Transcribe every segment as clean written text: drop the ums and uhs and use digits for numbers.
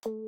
Hello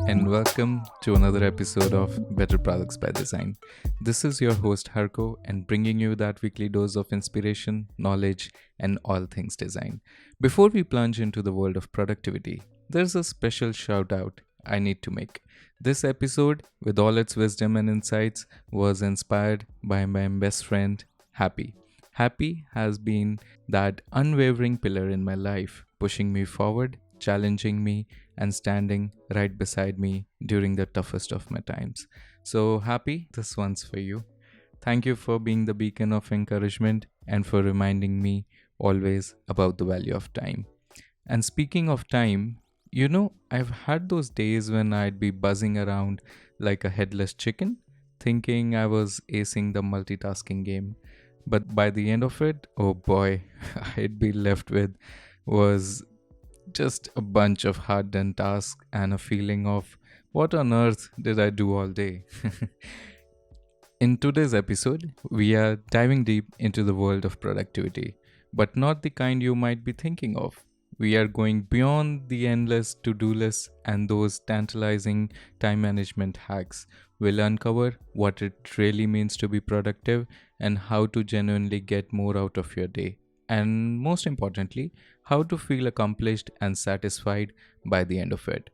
and welcome to another episode of Better Products by Design. This is your host Harko and bringing you that weekly dose of inspiration, knowledge, and all things design. Before we plunge into the world of productivity, there's a special shout out I need to make. This episode, with all its wisdom and insights, was inspired by my best friend, Happy. Happy has been that unwavering pillar in my life, pushing me forward, challenging me, and standing right beside me during the toughest of my times. So, Happy, this one's for you. Thank you for being the beacon of encouragement and for reminding me always about the value of time. And speaking of time, I've had those days when I'd be buzzing around like a headless chicken, thinking I was acing the multitasking game. But by the end of it, oh boy, I'd be left with was just a bunch of hard done tasks and a feeling of what on earth did I do all day? In today's episode, we are diving deep into the world of productivity, but not the kind you might be thinking of. We are going beyond the endless to do lists and those tantalizing time management hacks. We'll uncover what it really means to be productive and how to genuinely get more out of your day. And most importantly, how to feel accomplished and satisfied by the end of it.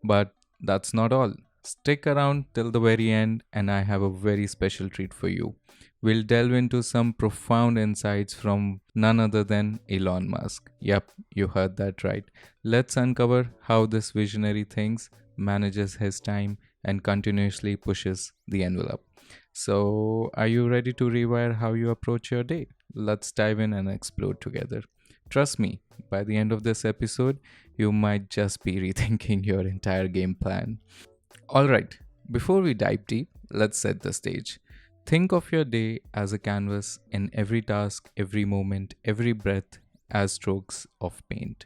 But that's not all. Stick around till the very end, and I have a very special treat for you. We'll delve into some profound insights from none other than Elon Musk. Yep, you heard that right. Let's uncover how this visionary thinks, manages his time, and continuously pushes the envelope. So, are you ready to rewire how you approach your day? Let's dive in and explore together. Trust me, by the end of this episode, you might just be rethinking your entire game plan. Alright, before we dive deep, let's set the stage. Think of your day as a canvas, and every task, every moment, every breath as strokes of paint.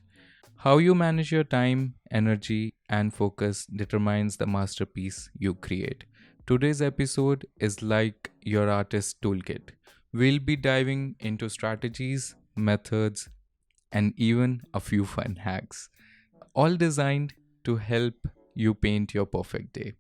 How you manage your time, energy, and focus determines the masterpiece you create. Today's episode is like your artist toolkit. We'll be diving into strategies, methods, and even a few fun hacks, all designed to help you paint your perfect day.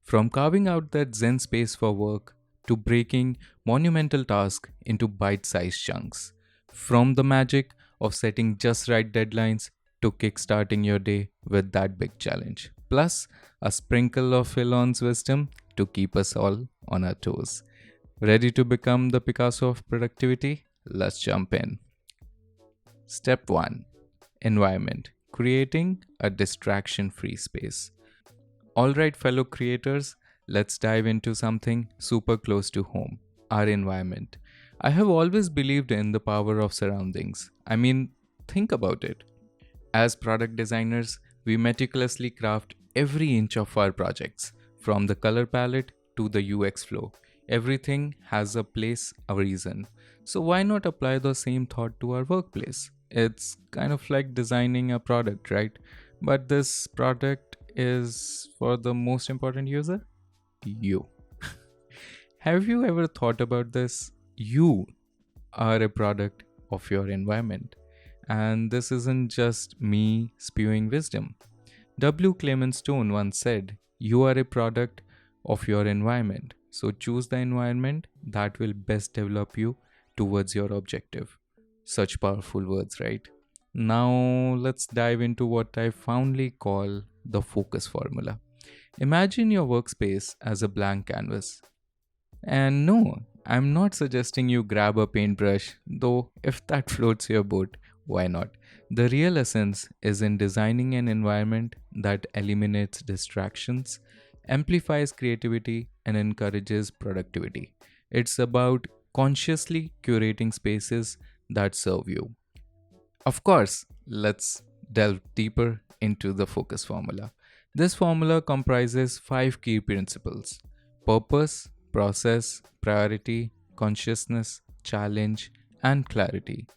From carving out that Zen space for work to breaking monumental tasks into bite sized chunks. From the magic of setting just right deadlines to kickstarting your day with that big challenge. Plus, a sprinkle of Elon's wisdom to keep us all on our toes. Ready to become the Picasso of productivity? Let's jump in. Step 1: Environment: creating a distraction free space. Alright, fellow creators, let's dive into something super close to home: our environment. I have always believed in the power of surroundings. I mean, think about it. As product designers, we meticulously craft every inch of our projects, from the color palette to the UX flow. Everything has a place, a reason. So why not apply the same thought to our workplace? It's kind of like designing a product, right? But this product is for the most important user? You. Have you ever thought about this? You are a product of your environment. And this isn't just me spewing wisdom. W. Clement Stone once said, "You are a product of your environment. So choose the environment that will best develop you towards your objective." Such powerful words, right? Now let's dive into what I fondly call the focus formula. Imagine your workspace as a blank canvas. And no, I'm not suggesting you grab a paintbrush, though if that floats your boat, why not? The real essence is in designing an environment that eliminates distractions, amplifies creativity, and encourages productivity. It's about consciously curating spaces that serve you. Of course, let's delve deeper into the focus formula. This formula comprises five key principles: purpose, process, priority, consciousness, challenge, and clarity.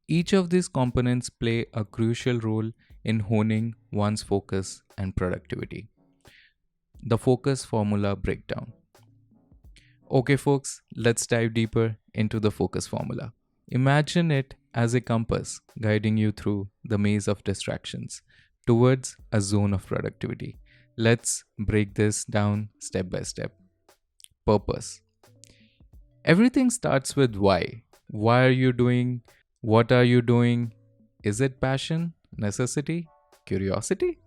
Each of these components play a crucial role in honing one's focus and productivity. The focus formula breakdown. Okay, folks, let's dive deeper into the focus formula. Imagine it as a compass guiding you through the maze of distractions towards a zone of productivity. Let's break this down step by step. Purpose. Everything starts with why. Why are you doing? What are you doing? Is it passion, necessity, curiosity?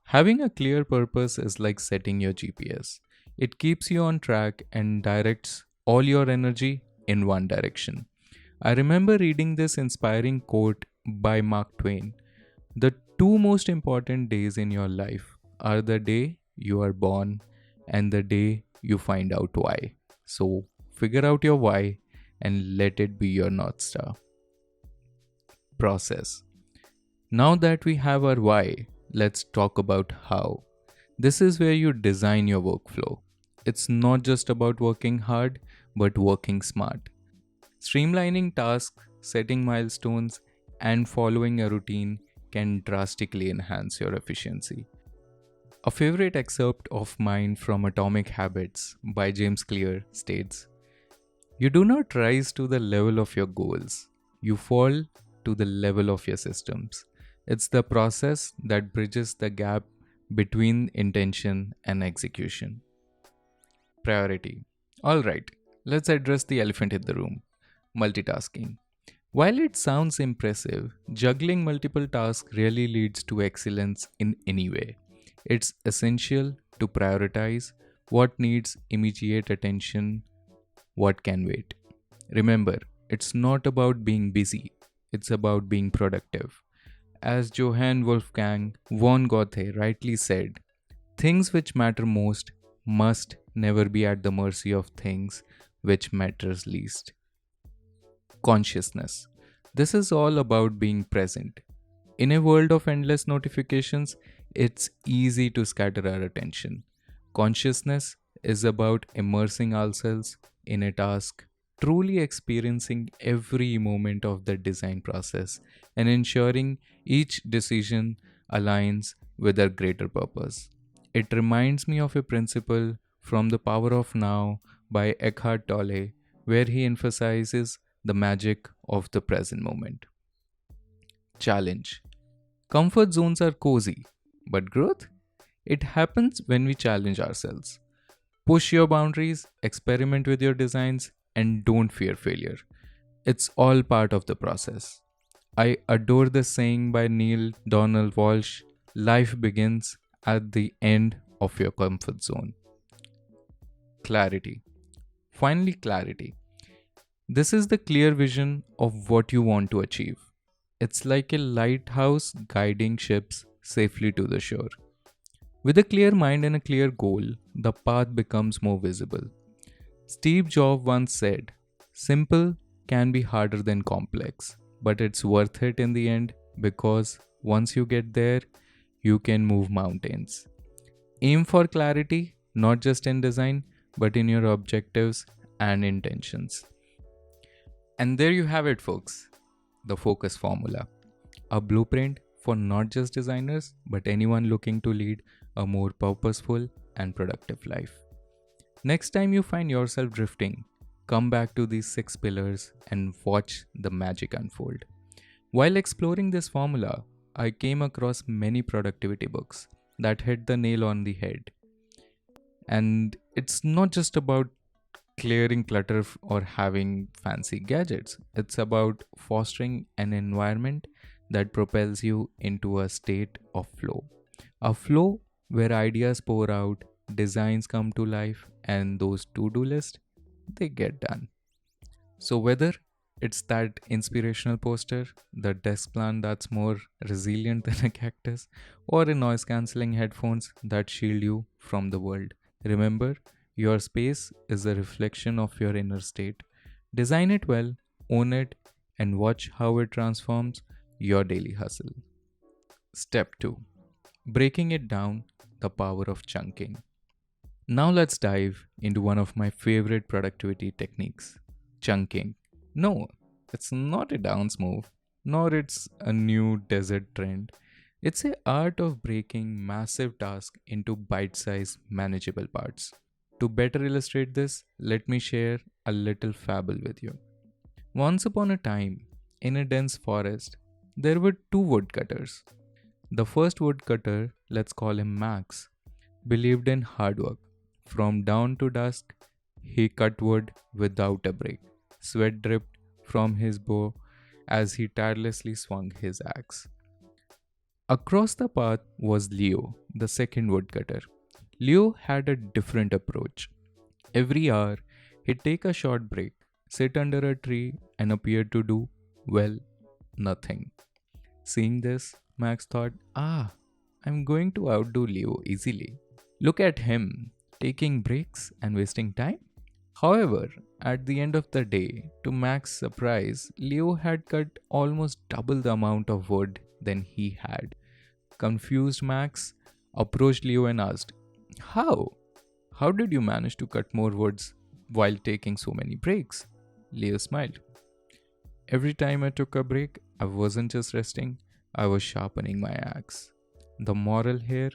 Having a clear purpose is like setting your GPS. It keeps you on track and directs all your energy in one direction. I remember reading this inspiring quote by Mark Twain. The two most important days in your life are the day you are born and the day you find out why. So, figure out your why and let it be your North Star. Process. Now that we have our why, let's talk about how. This is where you design your workflow. It's not just about working hard, but working smart. Streamlining tasks, setting milestones, and following a routine can drastically enhance your efficiency. A favorite excerpt of mine from Atomic Habits by James Clear states, "You do not rise to the level of your goals, you fall to the level of your systems. It's the process that bridges the gap between intention and execution." Priority. Alright, let's address the elephant in the room, multitasking. While it sounds impressive, juggling multiple tasks really leads to excellence in any way. It's essential to prioritize what needs immediate attention, what can wait. Remember, it's not about being busy, it's about being productive. As Johann Wolfgang von Goethe rightly said, things which matter most must never be at the mercy of things which matters least. Consciousness. This is all about being present. In a world of endless notifications, it's easy to scatter our attention. Consciousness is about immersing ourselves in a task, truly experiencing every moment of the design process, and ensuring each decision aligns with our greater purpose. It reminds me of a principle from The Power of Now by Eckhart Tolle, where he emphasizes the magic of the present moment. Challenge. Comfort zones are cozy, but growth? It happens when we challenge ourselves. Push your boundaries, experiment with your designs, and don't fear failure. It's all part of the process. I adore the saying by Neil Donald Walsh: life begins at the end of your comfort zone. Clarity. Finally, clarity. This is the clear vision of what you want to achieve. It's like a lighthouse guiding ships safely to the shore. With a clear mind and a clear goal, the path becomes more visible. Steve Jobs once said, "Simple can be harder than complex, but it's worth it in the end because once you get there, you can move mountains." Aim for clarity, not just in design, but in your objectives and intentions. And there you have it, folks, the focus formula. A blueprint for not just designers, but anyone looking to lead a more purposeful and productive life. Next time you find yourself drifting, come back to these 6 pillars and watch the magic unfold. While exploring this formula, I came across many productivity books that hit the nail on the head. And it's not just about clearing clutter or having fancy gadgets. It's about fostering an environment that propels you into a state of flow. A flow where ideas pour out, designs come to life, and those to-do lists, they get done. So whether it's that inspirational poster, the desk plan that's more resilient than a cactus, or a noise cancelling headphones that shield you from the world, remember, your space is a reflection of your inner state. Design it well, own it, and watch how it transforms your daily hustle. Step 2: Breaking it down, the power of chunking. Now let's dive into one of my favorite productivity techniques: chunking. No, it's not a dance move, nor it's a new desert trend. It's a art of breaking massive tasks into bite-sized manageable parts. To better illustrate this, let me share a little fable with you. Once upon a time, in a dense forest, there were two woodcutters. The first woodcutter, let's call him Max, believed in hard work. From dawn to dusk, he cut wood without a break. Sweat dripped from his bow as he tirelessly swung his axe. Across the path was Leo, the second woodcutter. Leo had a different approach. Every hour, he'd take a short break, sit under a tree, and appear to do, well, nothing. Seeing this, Max thought, I'm going to outdo Leo easily. Look at him, taking breaks and wasting time. However, at the end of the day, to Max's surprise, Leo had cut almost double the amount of wood than he had. Confused Max approached Leo and asked, How? How did you manage to cut more woods while taking so many breaks? Leo smiled. Every time I took a break, I wasn't just resting, I was sharpening my axe. The moral here,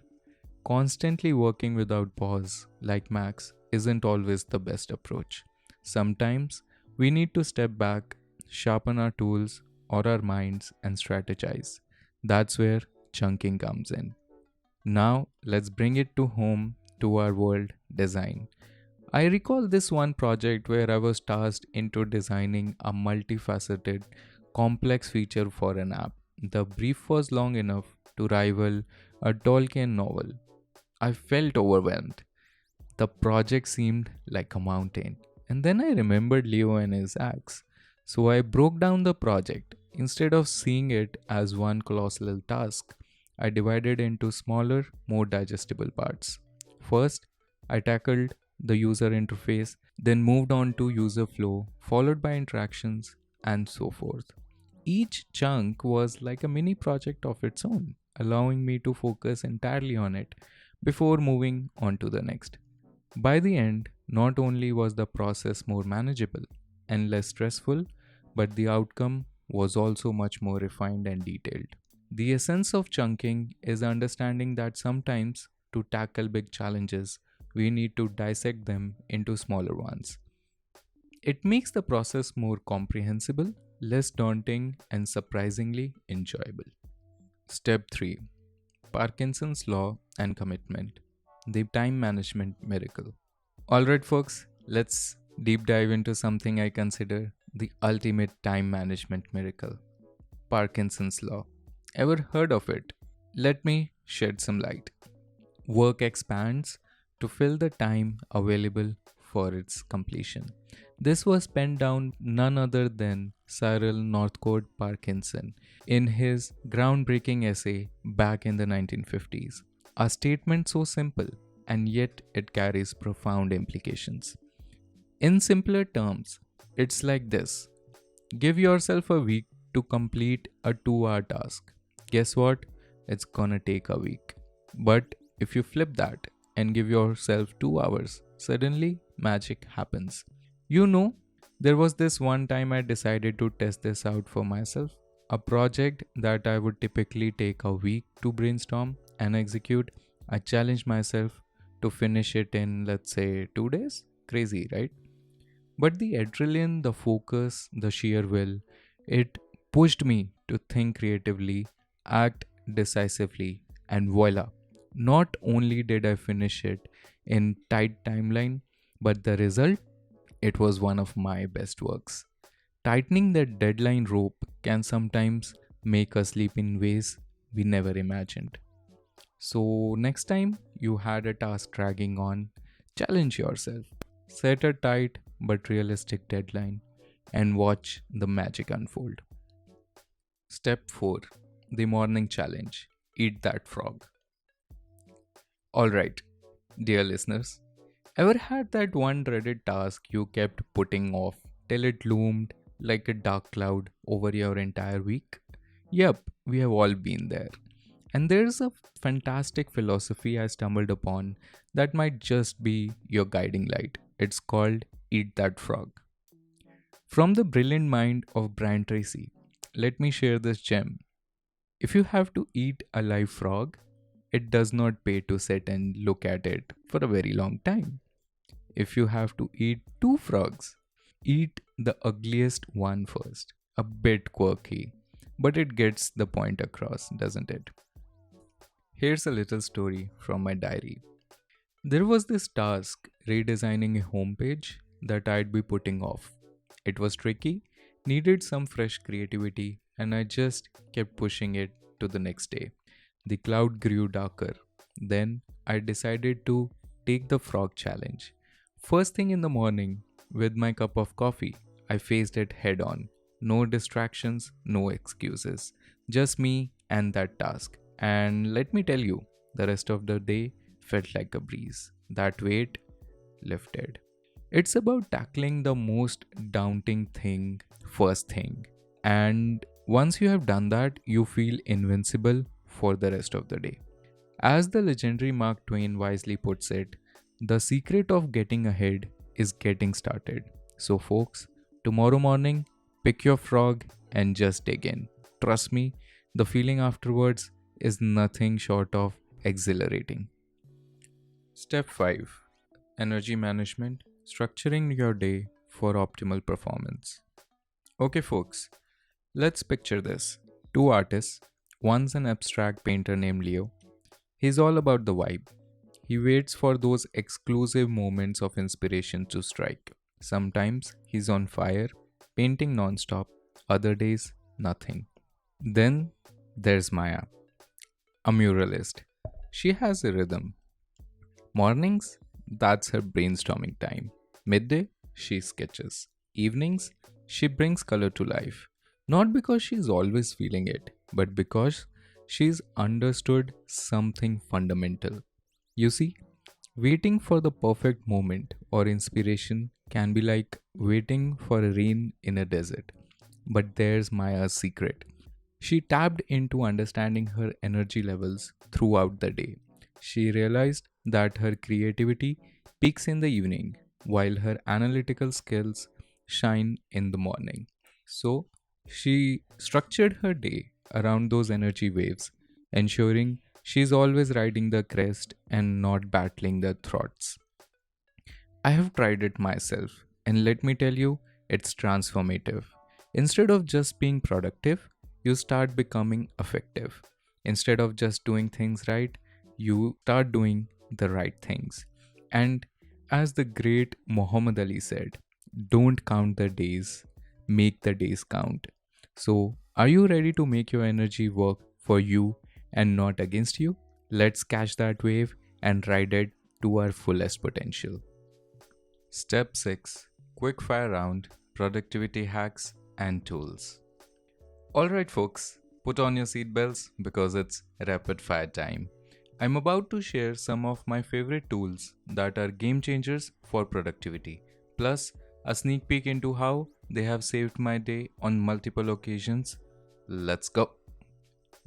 constantly working without pause, like Max, isn't always the best approach. Sometimes we need to step back, sharpen our tools or our minds, and strategize. That's where chunking comes in. Now, let's bring it to home to our world design. I recall this one project where I was tasked into designing a multifaceted, complex feature for an app. The brief was long enough to rival a Tolkien novel. I felt overwhelmed. The project seemed like a mountain. And then I remembered Leo and his axe. So I broke down the project. Instead of seeing it as one colossal task, I divided into smaller, more digestible parts. First, I tackled the user interface, then moved on to user flow, followed by interactions, and so forth. Each chunk was like a mini project of its own, allowing me to focus entirely on it before moving on to the next. By the end, not only was the process more manageable and less stressful, but the outcome was also much more refined and detailed. The essence of chunking is understanding that sometimes to tackle big challenges, we need to dissect them into smaller ones. It makes the process more comprehensible, less daunting, and surprisingly enjoyable. Step 3: Parkinson's Law and Commitment, the Time Management Miracle. Alright, folks, let's deep dive into something I consider the ultimate time management miracle: Parkinson's Law. Ever heard of it? Let me shed some light. Work expands to fill the time available for its completion. This was penned down none other than Cyril Northcote Parkinson in his groundbreaking essay back in the 1950s. A statement so simple, and yet it carries profound implications. In simpler terms, it's like this: give yourself a week to complete a 2-hour task. Guess what? It's gonna take a week. But if you flip that and give yourself 2 hours, suddenly magic happens. You know, there was this one time I decided to test this out for myself. A project that I would typically take a week to brainstorm and execute, I challenged myself to finish it in, let's say, 2 days. Crazy, right? But the adrenaline, the focus, the sheer will, it pushed me to think creatively, act decisively, and voila. Not only did I finish it in tight timeline, but the result, it was one of my best works. Tightening that deadline rope can sometimes make us leap in ways we never imagined. So, next time you had a task dragging on, challenge yourself. Set a tight but realistic deadline and watch the magic unfold. Step 4: The Morning Challenge. Eat that frog. Alright, dear listeners, ever had that one dreaded task you kept putting off till it loomed like a dark cloud over your entire week? Yep, we have all been there. And there's a fantastic philosophy I stumbled upon that might just be your guiding light. It's called Eat That Frog. From the brilliant mind of Brian Tracy, let me share this gem. If you have to eat a live frog, it does not pay to sit and look at it for a very long time. if you have to eat two frogs? Eat the ugliest one first. A bit quirky, but it gets the point across, doesn't it? Here's a little story from my diary. There was this task redesigning a homepage that I'd be putting off. It was tricky, needed some fresh creativity, and I just kept pushing it to the next day. The cloud grew darker. Then I decided to take the frog challenge. First thing in the morning, with my cup of coffee, I faced it head on. No distractions, no excuses. Just me and that task. And let me tell you, the rest of the day felt like a breeze. That weight lifted. It's about tackling the most daunting thing first thing. And once you have done that, you feel invincible for the rest of the day. As the legendary Mark Twain wisely puts it, the secret of getting ahead is getting started. So, folks, tomorrow morning, pick your frog and just dig in. Trust me, the feeling afterwards is nothing short of exhilarating. Step 5: Energy Management: Structuring your day for optimal performance. Okay, folks, let's picture this. Two artists, one's an abstract painter named Leo. He's all about the vibe. He waits for those exclusive moments of inspiration to strike. Sometimes he's on fire, painting non-stop, other days, nothing. Then there's Maya, a muralist. She has a rhythm. Mornings, that's her brainstorming time. Midday, she sketches. Evenings, she brings color to life. Not because she's always feeling it, but because she's understood something fundamental. You see, waiting for the perfect moment or inspiration can be like waiting for a rain in a desert. But there's Maya's secret. She tapped into understanding her energy levels throughout the day. She realized that her creativity peaks in the evening, while her analytical skills shine in the morning. So, she structured her day around those energy waves, ensuring she's always riding the crest and not battling the thoughts. I have tried it myself, and let me tell you, it's transformative. Instead of just being productive, you start becoming effective. Instead of just doing things right, you start doing the right things. And as the great Muhammad Ali said, don't count the days, make the days count. So, are you ready to make your energy work for you and not against you? Let's catch that wave and ride it to our fullest potential. Step 6: Quick fire round, productivity hacks and tools. Alright, folks, put on your seatbelts because it's rapid fire time. I'm about to share some of my favorite tools that are game changers for productivity, plus a sneak peek into how they have saved my day on multiple occasions. Let's go.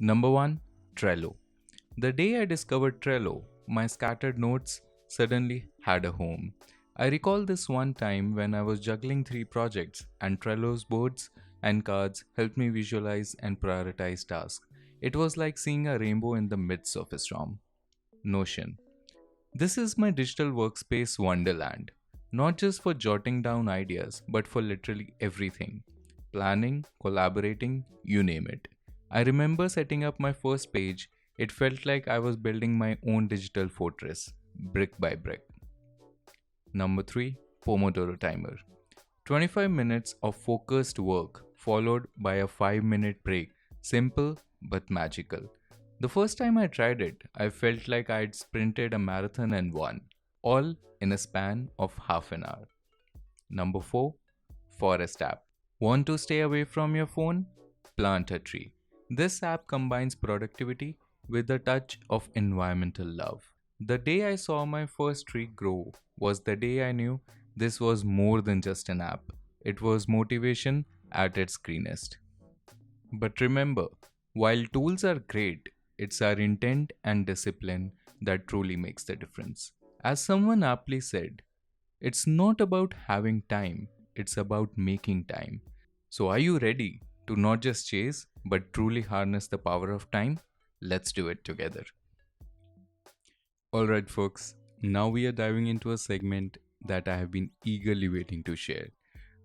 Number 1: Trello. The day I discovered Trello, my scattered notes suddenly had a home. I recall this one time when I was juggling three projects, and Trello's boards and cards helped me visualize and prioritize tasks. It was like seeing a rainbow in the midst of a storm. Notion. This is my digital workspace wonderland. Not just for jotting down ideas, but for literally everything: planning, collaborating, you name it. I remember setting up my first page. It felt like I was building my own digital fortress, brick by brick. Number 3: Pomodoro timer. 25 minutes of focused work followed by a 5-minute break. Simple but magical. The first time I tried it, I felt like I'd sprinted a marathon and won, all in a span of half an hour. Number 4: Forest app. Want to stay away from your phone? Plant a tree. This app combines productivity with a touch of environmental love. The day I saw my first tree grow was the day I knew this was more than just an app. It was motivation at its greenest. But remember, while tools are great, it's our intent and discipline that truly makes the difference. As someone aptly said, it's not about having time, it's about making time. So, are you ready to not just chase, but truly harness the power of time? Let's do it together. Alright, folks, now we are diving into a segment that I have been eagerly waiting to share.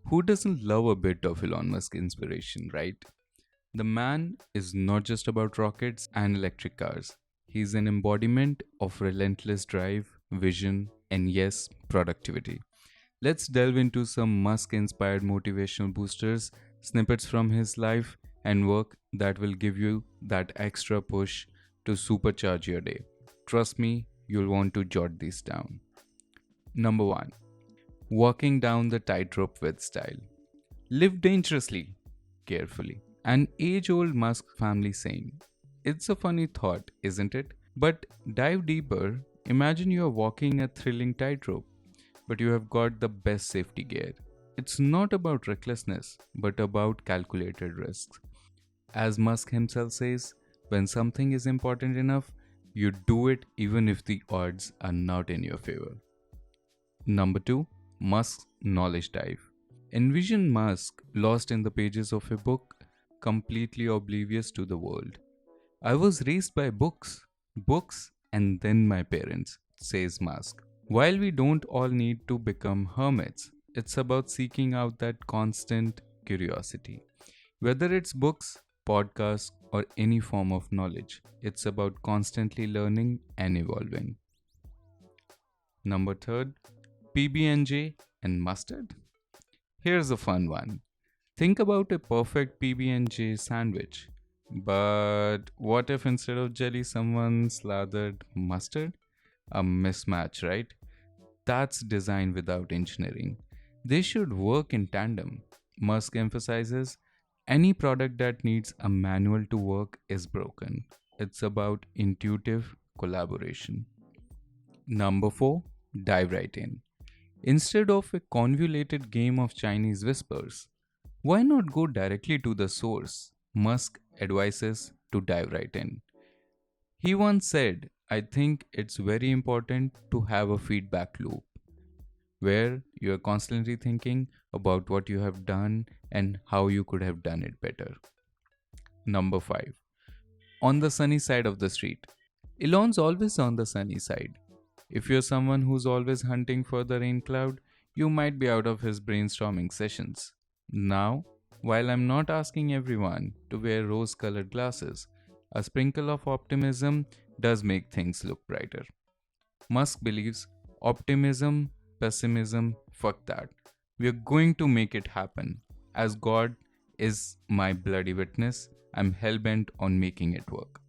Who doesn't love a bit of Elon Musk inspiration, right? The man is not just about rockets and electric cars. He's an embodiment of relentless drive, vision, and yes, productivity. Let's delve into some Musk inspired motivational boosters, snippets from his life and work that will give you that extra push to supercharge your day. Trust me, you'll want to jot these down. Number 1. Walking down the tightrope with style. Live dangerously, carefully. An age old Musk family saying. It's a funny thought, isn't it? But dive deeper. Imagine you are walking a thrilling tightrope, but you have got the best safety gear. It's not about recklessness, but about calculated risks. As Musk himself says, when something is important enough, you do it even if the odds are not in your favor. Number 2. Musk's knowledge dive. Envision Musk lost in the pages of a book, completely oblivious to the world. I was raised by books, and then my parents, says Musk. While we don't all need to become hermits, it's about seeking out that constant curiosity. Whether it's books, podcasts, or any form of knowledge, it's about constantly learning and evolving. Number 3, PB&J and mustard. Here's a fun one. Think about a perfect PB&J sandwich. But what if instead of jelly someone slathered mustard? A mismatch, right? That's design without engineering. They should work in tandem. Musk emphasizes any product that needs a manual to work is broken. It's about intuitive collaboration. Number 4, dive right in. Instead of a convoluted game of Chinese whispers, why not go directly to the source? Musk advises to dive right in. He once said, I think it's very important to have a feedback loop where you are constantly thinking about what you have done and how you could have done it better. Number 5. On the sunny side of the street. Elon's always on the sunny side. If you're someone who's always hunting for the rain cloud, you might be out of his brainstorming sessions. Now, while I'm not asking everyone to wear rose colored glasses, a sprinkle of optimism does make things look brighter. Musk believes optimism, pessimism, fuck that. We're going to make it happen. As God is my bloody witness, I'm hellbent on making it work.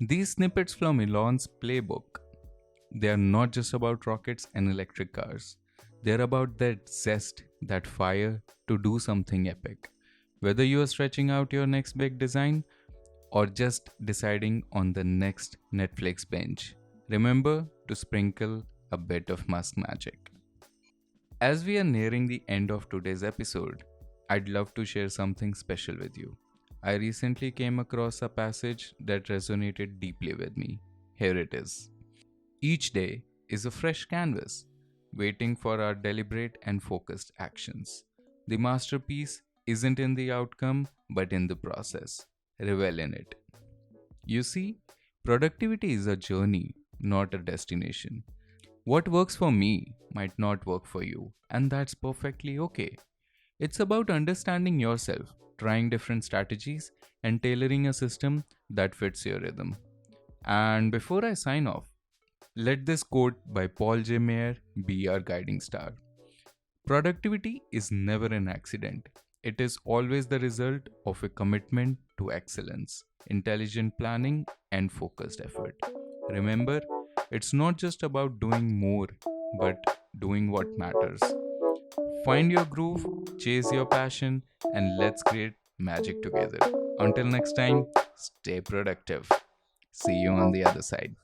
These snippets from Elon's playbook, they are not just about rockets and electric cars. They're about that zest, that fire to do something epic. Whether you are stretching out your next big design or just deciding on the next Netflix binge, remember to sprinkle a bit of Musk magic. As we are nearing the end of today's episode, I'd love to share something special with you. I recently came across a passage that resonated deeply with me. Here it is. Each day is a fresh canvas, waiting for our deliberate and focused actions. The masterpiece isn't in the outcome, but in the process. Revel in it. You see, productivity is a journey, not a destination. What works for me might not work for you, and that's perfectly okay. It's about understanding yourself, trying different strategies, and tailoring a system that fits your rhythm. And before I sign off, let this quote by Paul J. Mayer be our guiding star. Productivity is never an accident. It is always the result of a commitment to excellence, intelligent planning, and focused effort. Remember, it's not just about doing more, but doing what matters. Find your groove, chase your passion, and let's create magic together. Until next time, stay productive. See you on the other side.